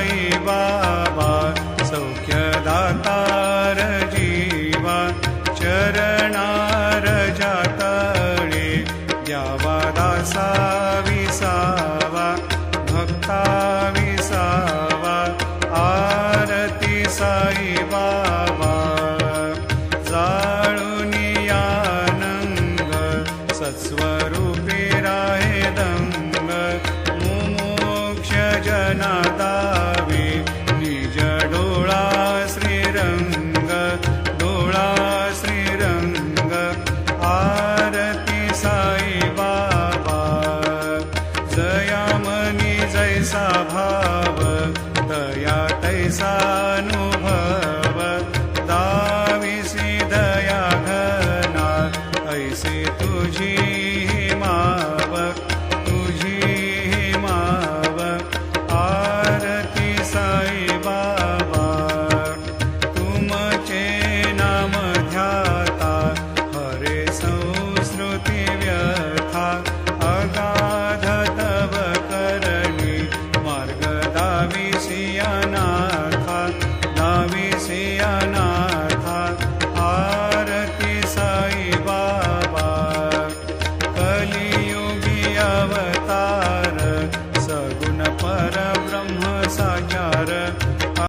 साई बाबा सौख्यदातार जीवा चरणार जातळे द्यावा दासा विसावा भक्ता विसावा आरती साई बाबा जाळूनी आनंद सत्स्वरूपी राहे दंग मुमोक्ष जना दावे निज डोळा श्रीरंग डोळा श्रीरंग आरती साई बाबा जयामनी जैसा भाव दया तैसा अनुभव दाविसी दया घना ऐसे तुझी माव तुझी माव आरती साई बाबा तुमचे नाम ध्याता हरे संस्कृती व्यथा अगाध तव करणी मार्ग दाविसिया